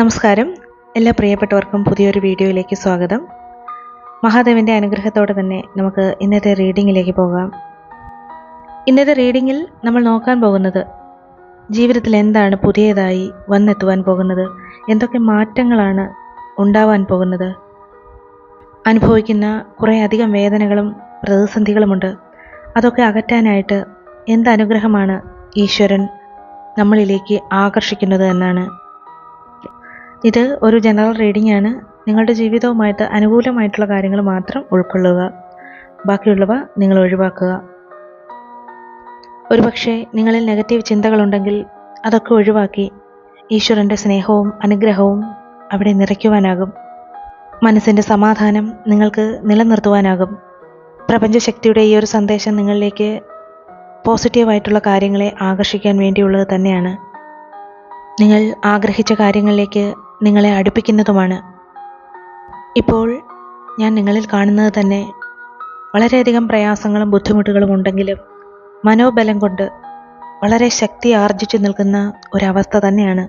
നമസ്കാരം. എല്ലാ പ്രിയപ്പെട്ടവർക്കും പുതിയൊരു വീഡിയോയിലേക്ക് സ്വാഗതം. മഹാദേവൻ്റെ അനുഗ്രഹത്തോടെ തന്നെ നമുക്ക് ഇന്നത്തെ റീഡിങ്ങിലേക്ക് പോകാം. ഇന്നത്തെ റീഡിങ്ങിൽ നമ്മൾ നോക്കാൻ പോകുന്നത് ജീവിതത്തിൽ എന്താണ് പുതിയതായി വന്നെത്തുവാൻ പോകുന്നത്, എന്തൊക്കെ മാറ്റങ്ങളാണ് ഉണ്ടാവാൻ പോകുന്നത്, അനുഭവിക്കുന്ന കുറേ അധികം വേദനകളും പ്രതിസന്ധികളുമുണ്ട്. അതൊക്കെ അകറ്റാനായിട്ട് എന്തനുഗ്രഹമാണ് ഈശ്വരൻ നമ്മളിലേക്ക് ആകർഷിക്കുന്നത് എന്നാണ്. ഇത് ഒരു ജനറൽ റീഡിംഗ് ആണ്. നിങ്ങളുടെ ജീവിതവുമായിട്ട് അനുകൂലമായിട്ടുള്ള കാര്യങ്ങൾ മാത്രം ഉൾക്കൊള്ളുക, ബാക്കിയുള്ളവ നിങ്ങൾ ഒഴിവാക്കുക. ഒരുപക്ഷെ നിങ്ങളിൽ നെഗറ്റീവ് ചിന്തകളുണ്ടെങ്കിൽ അതൊക്കെ ഒഴിവാക്കി ഈശ്വരൻ്റെ സ്നേഹവും അനുഗ്രഹവും അവിടെ നിറയ്ക്കുവാനാകും. മനസ്സിൻ്റെ സമാധാനം നിങ്ങൾക്ക് നിലനിർത്തുവാനാകും. പ്രപഞ്ചശക്തിയുടെ ഈ ഒരു സന്ദേശം നിങ്ങളിലേക്ക് പോസിറ്റീവായിട്ടുള്ള കാര്യങ്ങളെ ആകർഷിക്കാൻ വേണ്ടിയുള്ളത് തന്നെയാണ്. നിങ്ങൾ ആഗ്രഹിച്ച കാര്യങ്ങളിലേക്ക് നിങ്ങളെ അടുപ്പിക്കുന്നതുമാണ്. ഇപ്പോൾ ഞാൻ നിങ്ങളിൽ കാണുന്നത് തന്നെ വളരെയധികം പ്രയാസങ്ങളും ബുദ്ധിമുട്ടുകളും ഉണ്ടെങ്കിലും മനോബലം കൊണ്ട് വളരെ ശക്തി ആർജിച്ചു നിൽക്കുന്ന ഒരവസ്ഥ തന്നെയാണ്.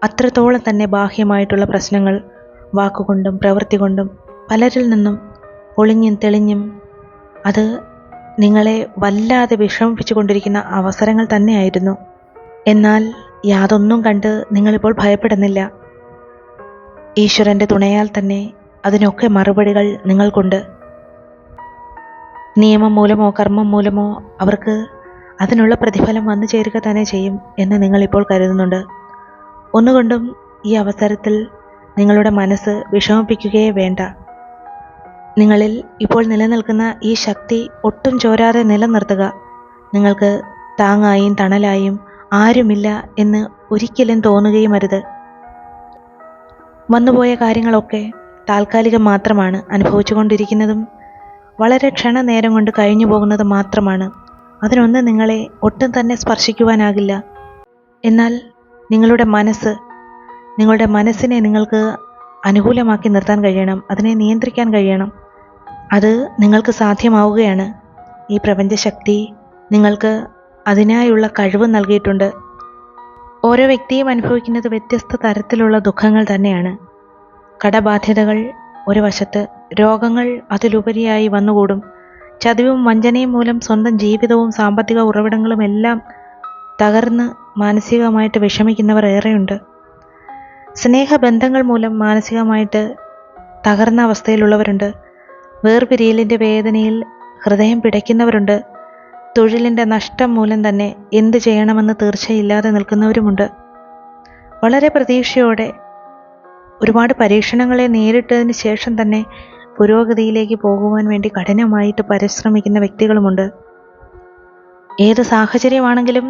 അത്രത്തോളം തന്നെ ബാഹ്യമായിട്ടുള്ള പ്രശ്നങ്ങൾ വാക്കുകൊണ്ടും പ്രവൃത്തി കൊണ്ടും പലരിൽ നിന്നും ഒളിഞ്ഞും തെളിഞ്ഞും അത് നിങ്ങളെ വല്ലാതെ വിഷമിപ്പിച്ചു കൊണ്ടിരിക്കുന്ന അവസരങ്ങൾ തന്നെയായിരുന്നു. എന്നാൽ യാതൊന്നും കണ്ട് നിങ്ങളിപ്പോൾ ഭയപ്പെടുന്നില്ല. ഈശ്വരൻ്റെ തുണയാൽ തന്നെ അതിനൊക്കെ മറുപടികൾ നിങ്ങൾക്കുണ്ട്. നിയമം മൂലമോ കർമ്മം മൂലമോ അവർക്ക് അതിനുള്ള പ്രതിഫലം വന്നു ചേരുക തന്നെ ചെയ്യും എന്ന് നിങ്ങളിപ്പോൾ കരുതുന്നുണ്ട്. ഒന്നുകൊണ്ടും ഈ അവസരത്തിൽ നിങ്ങളുടെ മനസ്സ് വിഷമിപ്പിക്കുകയേ വേണ്ട. നിങ്ങളിൽ ഇപ്പോൾ നിലനിൽക്കുന്ന ഈ ശക്തി ഒട്ടും ചോരാതെ നിലനിർത്തുക. നിങ്ങൾക്ക് താങ്ങായും തണലായും ആരുമില്ല എന്ന് ഒരിക്കലും തോന്നുകയും അരുത്. വന്നുപോയ കാര്യങ്ങളൊക്കെ താൽക്കാലികം മാത്രമാണ്. അനുഭവിച്ചുകൊണ്ടിരിക്കുന്നതും വളരെ ക്ഷണനേരം കൊണ്ട് കഴിഞ്ഞു പോകുന്നത് മാത്രമാണ്. അതിനൊന്നും നിങ്ങളെ ഒട്ടും തന്നെ സ്പർശിക്കുവാനാകില്ല. എന്നാൽ നിങ്ങളുടെ മനസ്സിനെ നിങ്ങൾക്ക് അനുകൂലമാക്കി നിർത്താൻ കഴിയണം, അതിനെ നിയന്ത്രിക്കാൻ കഴിയണം. അത് നിങ്ങൾക്ക് സാധ്യമാവുകയാണ്. ഈ പ്രപഞ്ചശക്തി നിങ്ങൾക്ക് അതിനായുള്ള കഴിവ് നൽകിയിട്ടുണ്ട്. ഓരോ വ്യക്തിയും അനുഭവിക്കുന്നത് വ്യത്യസ്ത തരത്തിലുള്ള ദുഃഖങ്ങൾ തന്നെയാണ്. കടബാധ്യതകൾ ഒരു വശത്ത്, രോഗങ്ങൾ അതിലുപരിയായി വന്നുകൂടും. ചതിവും വഞ്ചനയും മൂലം സ്വന്തം ജീവിതവും സാമ്പത്തിക ഉറവിടങ്ങളും എല്ലാം തകർന്ന് മാനസികമായിട്ട് വിഷമിക്കുന്നവർ ഏറെയുണ്ട്. സ്നേഹബന്ധങ്ങൾ മൂലം മാനസികമായിട്ട് തകർന്ന അവസ്ഥയിലുള്ളവരുണ്ട്. വേർപിരിയലിൻ്റെ വേദനയിൽ ഹൃദയം പിടയ്ക്കുന്നവരുണ്ട്. തൊഴിലിൻ്റെ നഷ്ടം മൂലം തന്നെ എന്ത് ചെയ്യണമെന്ന് തീർച്ചയില്ലാതെ നിൽക്കുന്നവരുമുണ്ട്. വളരെ പ്രതീക്ഷയോടെ ഒരുപാട് പരീക്ഷണങ്ങളെ നേരിട്ടതിന് ശേഷം തന്നെ പുരോഗതിയിലേക്ക് പോകുവാൻ വേണ്ടി കഠിനമായിട്ട് പരിശ്രമിക്കുന്ന വ്യക്തികളുമുണ്ട്. ഏത് സാഹചര്യമാണെങ്കിലും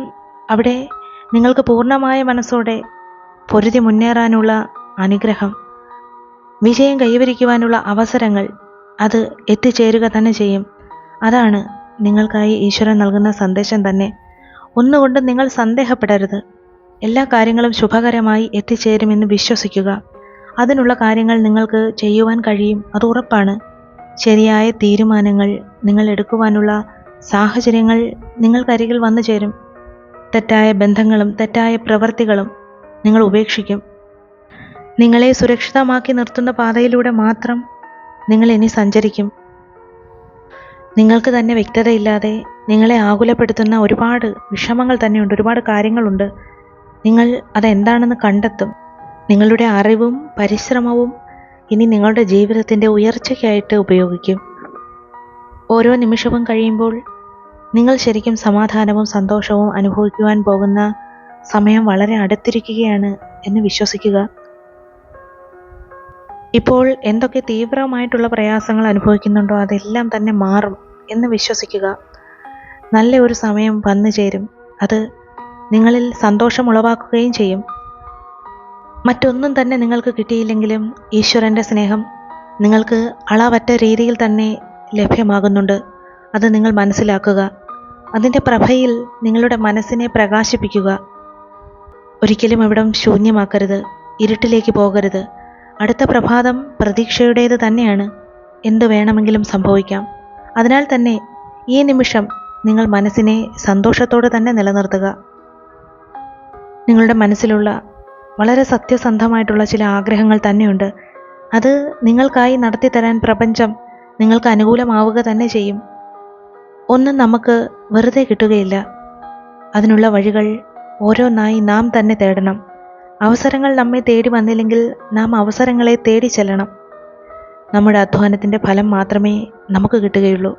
അവിടെ നിങ്ങൾക്ക് പൂർണ്ണമായ മനസ്സോടെ പൊരുതി മുന്നേറാനുള്ള അനുഗ്രഹം, വിജയം കൈവരിക്കുവാനുള്ള അവസരങ്ങൾ അത് എത്തിച്ചേരുക തന്നെ ചെയ്യും. അതാണ് നിങ്ങൾക്കായി ഈശ്വരൻ നൽകുന്ന സന്ദേശം തന്നെ. ഒന്നുകൊണ്ടും നിങ്ങൾ സന്ദേഹപ്പെടരുത്. എല്ലാ കാര്യങ്ങളും ശുഭകരമായി എത്തിച്ചേരുമെന്ന് വിശ്വസിക്കുക. അതിനുള്ള കാര്യങ്ങൾ നിങ്ങൾക്ക് ചെയ്യുവാൻ കഴിയും, അത് ഉറപ്പാണ്. ശരിയായ തീരുമാനങ്ങൾ നിങ്ങൾ എടുക്കുവാനുള്ള സാഹചര്യങ്ങൾ നിങ്ങൾക്കരികിൽ വന്നു ചേരും. തെറ്റായ ബന്ധങ്ങളും തെറ്റായ പ്രവൃത്തികളും നിങ്ങൾ ഉപേക്ഷിക്കും. നിങ്ങളെ സുരക്ഷിതമാക്കി നിർത്തുന്ന പാതയിലൂടെ മാത്രം നിങ്ങൾ ഇനി സഞ്ചരിക്കും. നിങ്ങൾക്ക് തന്നെ വ്യക്തതയില്ലാതെ നിങ്ങളെ ആകുലപ്പെടുത്തുന്ന ഒരുപാട് വിഷമങ്ങൾ തന്നെയുണ്ട്, ഒരുപാട് കാര്യങ്ങളുണ്ട്. നിങ്ങൾ അതെന്താണെന്ന് കണ്ടെത്തും. നിങ്ങളുടെ അറിവും പരിശ്രമവും ഇനി നിങ്ങളുടെ ജീവിതത്തിൻ്റെ ഉയർച്ചയ്ക്കായിട്ട് ഉപയോഗിക്കും. ഓരോ നിമിഷവും കഴിയുമ്പോൾ നിങ്ങൾ ശരിക്കും സമാധാനവും സന്തോഷവും അനുഭവിക്കുവാൻ പോകുന്ന സമയം വളരെ അടുത്തിരിക്കുകയാണ് എന്ന് വിശ്വസിക്കുക. ഇപ്പോൾ എന്തൊക്കെ തീവ്രമായിട്ടുള്ള പ്രയാസങ്ങൾ അനുഭവിക്കുന്നുണ്ടോ അതെല്ലാം തന്നെ മാറും എന്ന് വിശ്വസിക്കുക. നല്ല ഒരു സമയം വന്നു ചേരും. അത് നിങ്ങളിൽ സന്തോഷം ഉളവാക്കുകയും ചെയ്യും. മറ്റൊന്നും തന്നെ നിങ്ങൾക്ക് കിട്ടിയില്ലെങ്കിലും ഈശ്വരൻ്റെ സ്നേഹം നിങ്ങൾക്ക് അളവറ്റ രീതിയിൽ തന്നെ ലഭ്യമാകുന്നുണ്ട്. അത് നിങ്ങൾ മനസ്സിലാക്കുക. അതിൻ്റെ പ്രഭയിൽ നിങ്ങളുടെ മനസ്സിനെ പ്രകാശിപ്പിക്കുക. ഒരിക്കലും ഇവിടം ശൂന്യമാക്കരുത്, ഇരുട്ടിലേക്ക് പോകരുത്. അടുത്ത പ്രഭാതം പ്രതീക്ഷയുടേത് തന്നെയാണ്. എന്തു വേണമെങ്കിലും സംഭവിക്കാം. അതിനാൽ തന്നെ ഈ നിമിഷം നിങ്ങൾ മനസ്സിനെ സന്തോഷത്തോടെ തന്നെ നിലനിർത്തുക. നിങ്ങളുടെ മനസ്സിലുള്ള വളരെ സത്യസന്ധമായിട്ടുള്ള ചില ആഗ്രഹങ്ങൾ തന്നെയുണ്ട്. അത് നിങ്ങൾക്കായി നടത്തിത്തരാൻ പ്രപഞ്ചം നിങ്ങൾക്ക് അനുകൂലമാവുക തന്നെ ചെയ്യും. ഒന്നും നമുക്ക് വെറുതെ കിട്ടുകയില്ല. അതിനുള്ള വഴികൾ ഓരോന്നായി നാം തന്നെ തേടണം. അവസരങ്ങൾ നമ്മെ തേടി വന്നില്ലെങ്കിൽ നാം അവസരങ്ങളെ തേടി ചെല്ലണം. നമ്മുടെ അധ്വാനത്തിൻ്റെ ഫലം മാത്രമേ നമുക്ക് കിട്ടുകയുള്ളൂ.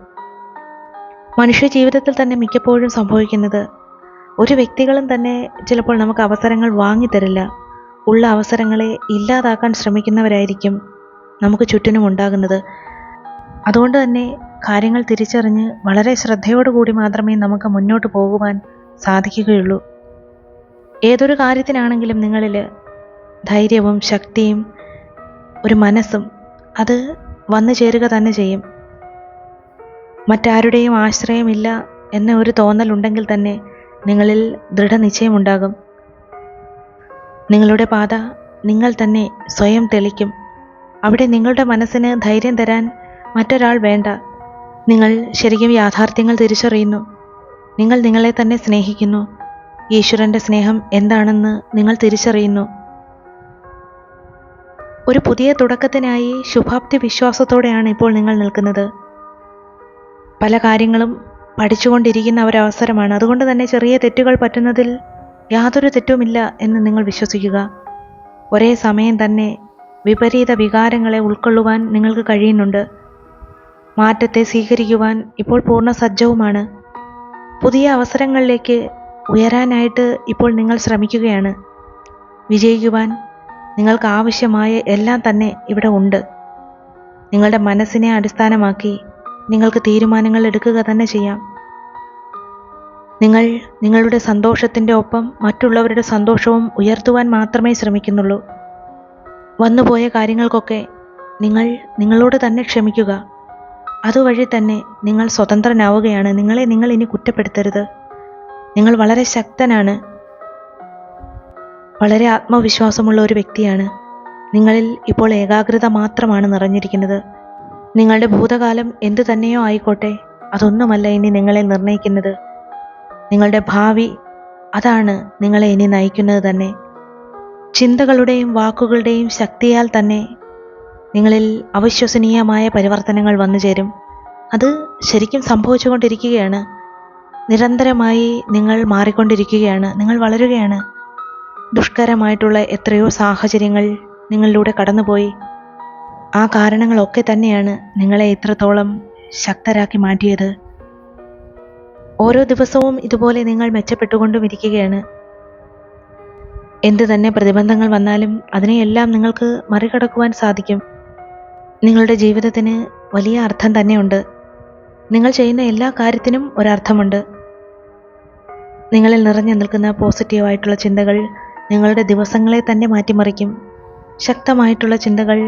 മനുഷ്യ ജീവിതത്തിൽ തന്നെ മിക്കപ്പോഴും സംഭവിക്കുന്നത്, ഒരു വ്യക്തികളും തന്നെ ചിലപ്പോൾ നമുക്ക് അവസരങ്ങൾ വാങ്ങിത്തരില്ല. ഉള്ള അവസരങ്ങളെ ഇല്ലാതാക്കാൻ ശ്രമിക്കുന്നവരായിരിക്കും നമുക്ക് ചുറ്റിനും ഉണ്ടാകുന്നത്. അതുകൊണ്ട് തന്നെ കാര്യങ്ങൾ തിരിച്ചറിഞ്ഞ് വളരെ ശ്രദ്ധയോടുകൂടി മാത്രമേ നമുക്ക് മുന്നോട്ട് പോകുവാൻ സാധിക്കുകയുള്ളൂ. ഏതൊരു കാര്യത്തിനാണെങ്കിലും നിങ്ങളിൽ ധൈര്യവും ശക്തിയും ഒരു മനസ്സും അത് വന്നു ചേരുക തന്നെ ചെയ്യും. മറ്റാരുടെയും ആശ്രയമില്ല എന്ന ഒരു തോന്നലുണ്ടെങ്കിൽ തന്നെ നിങ്ങളിൽ ദൃഢനിശ്ചയമുണ്ടാകും. നിങ്ങളുടെ പാത നിങ്ങൾ തന്നെ സ്വയം തെളിക്കും. അവിടെ നിങ്ങളുടെ മനസ്സിന് ധൈര്യം തരാൻ മറ്റൊരാൾ വേണ്ട. നിങ്ങൾ ശരിക്കും യാഥാർത്ഥ്യങ്ങൾ തിരിച്ചറിയുന്നു. നിങ്ങൾ നിങ്ങളെ തന്നെ സ്നേഹിക്കുന്നു. ഈശ്വരൻ്റെ സ്നേഹം എന്താണെന്ന് നിങ്ങൾ തിരിച്ചറിയുന്നു. ഒരു പുതിയ തുടക്കത്തിനായി ശുഭാപ്തി വിശ്വാസത്തോടെയാണ് ഇപ്പോൾ നിങ്ങൾ നിൽക്കുന്നത്. പല കാര്യങ്ങളും പഠിച്ചുകൊണ്ടിരിക്കുന്ന ഒരവസരമാണ്. അതുകൊണ്ട് തന്നെ ചെറിയ തെറ്റുകൾ പറ്റുന്നതിൽ യാതൊരു തെറ്റുമില്ല എന്ന് നിങ്ങൾ വിശ്വസിക്കുക. ഒരേ സമയം തന്നെ വിപരീത വികാരങ്ങളെ ഉൾക്കൊള്ളുവാൻ നിങ്ങൾക്ക് കഴിയുന്നുണ്ട്. മാറ്റത്തെ സ്വീകരിക്കുവാൻ ഇപ്പോൾ പൂർണ്ണ സജ്ജവുമാണ്. പുതിയ അവസരങ്ങളിലേക്ക് ഉയരാനായിട്ട് ഇപ്പോൾ നിങ്ങൾ ശ്രമിക്കുകയാണ്. വിജയിക്കുവാൻ നിങ്ങൾക്ക് ആവശ്യമായ എല്ലാം തന്നെ ഇവിടെ ഉണ്ട്. നിങ്ങളുടെ മനസ്സിനെ അടിസ്ഥാനമാക്കി നിങ്ങൾക്ക് തീരുമാനങ്ങൾ എടുക്കുക തന്നെ ചെയ്യാം. നിങ്ങൾ നിങ്ങളുടെ സന്തോഷത്തിൻ്റെ ഒപ്പം മറ്റുള്ളവരുടെ സന്തോഷവും ഉയർത്തുവാൻ മാത്രമേ ശ്രമിക്കുന്നുള്ളൂ. വന്നുപോയ കാര്യങ്ങൾക്കൊക്കെ നിങ്ങൾ നിങ്ങളോട് തന്നെ ക്ഷമിക്കുക. അതുവഴി തന്നെ നിങ്ങൾ സ്വതന്ത്രനാവുകയാണ്. നിങ്ങളെ നിങ്ങൾ ഇനി കുറ്റപ്പെടുത്തരുത്. നിങ്ങൾ വളരെ ശക്തനാണ്, വളരെ ആത്മവിശ്വാസമുള്ള ഒരു വ്യക്തിയാണ്. നിങ്ങളിൽ ഇപ്പോൾ ഏകാഗ്രത മാത്രമാണ് നിറഞ്ഞിരിക്കുന്നത്. നിങ്ങളുടെ ഭൂതകാലം എന്തു തന്നെയോ ആയിക്കോട്ടെ, അതൊന്നുമല്ല ഇനി നിങ്ങളെ നിർണ്ണയിക്കുന്നത്. നിങ്ങളുടെ ഭാവി അതാണ് നിങ്ങളെ ഇനി നയിക്കുന്നത് തന്നെ. ചിന്തകളുടെയും വാക്കുകളുടെയും ശക്തിയാൽ തന്നെ നിങ്ങളിൽ അവിശ്വസനീയമായ പരിവർത്തനങ്ങൾ വന്നു ചേരും. അത് ശരിക്കും സംഭവിച്ചുകൊണ്ടിരിക്കുകയാണ്. നിരന്തരമായി നിങ്ങൾ മാറിക്കൊണ്ടിരിക്കുകയാണ്. നിങ്ങൾ വളരുകയാണ്. ദുഷ്കരമായിട്ടുള്ള എത്രയോ സാഹചര്യങ്ങൾ നിങ്ങളിലൂടെ കടന്നുപോയി. ആ കാരണങ്ങളൊക്കെ തന്നെയാണ് നിങ്ങളെ ഇത്രത്തോളം ശക്തരാക്കി മാറ്റിയത്. ഓരോ ദിവസവും ഇതുപോലെ നിങ്ങൾ മെച്ചപ്പെട്ടുകൊണ്ടും ഇരിക്കുകയാണ്. എന്തു തന്നെ പ്രതിബന്ധങ്ങൾ വന്നാലും അതിനെയെല്ലാം നിങ്ങൾക്ക് മറികടക്കുവാൻ സാധിക്കും. നിങ്ങളുടെ ജീവിതത്തിന് വലിയ അർത്ഥം തന്നെയുണ്ട്. നിങ്ങൾ ചെയ്യുന്ന എല്ലാ കാര്യത്തിനും ഒരർത്ഥമുണ്ട്. നിങ്ങളിൽ നിറഞ്ഞു നിൽക്കുന്ന പോസിറ്റീവായിട്ടുള്ള ചിന്തകൾ നിങ്ങളുടെ ദിവസങ്ങളെ തന്നെ മാറ്റിമറിക്കും. ശക്തമായിട്ടുള്ള ചിന്തകൾ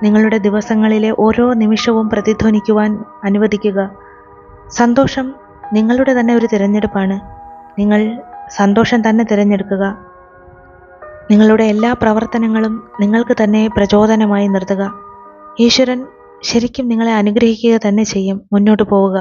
നിങ്ങളുടെ ദിവസങ്ങളിലെ ഓരോ നിമിഷവും പ്രതിധ്വനിക്കുവാൻ അനുവദിക്കുക. സന്തോഷം നിങ്ങളുടെ തന്നെ ഒരു തിരഞ്ഞെടുപ്പാണ്. നിങ്ങൾ സന്തോഷം തന്നെ തിരഞ്ഞെടുക്കുക. നിങ്ങളുടെ എല്ലാ പ്രവർത്തനങ്ങളും നിങ്ങൾക്ക് തന്നെ പ്രചോദനമായി നിർത്തുക. ഈശ്വരൻ ശരിക്കും നിങ്ങളെ അനുഗ്രഹിക്കുക തന്നെ ചെയ്യും. മുന്നോട്ട് പോവുക.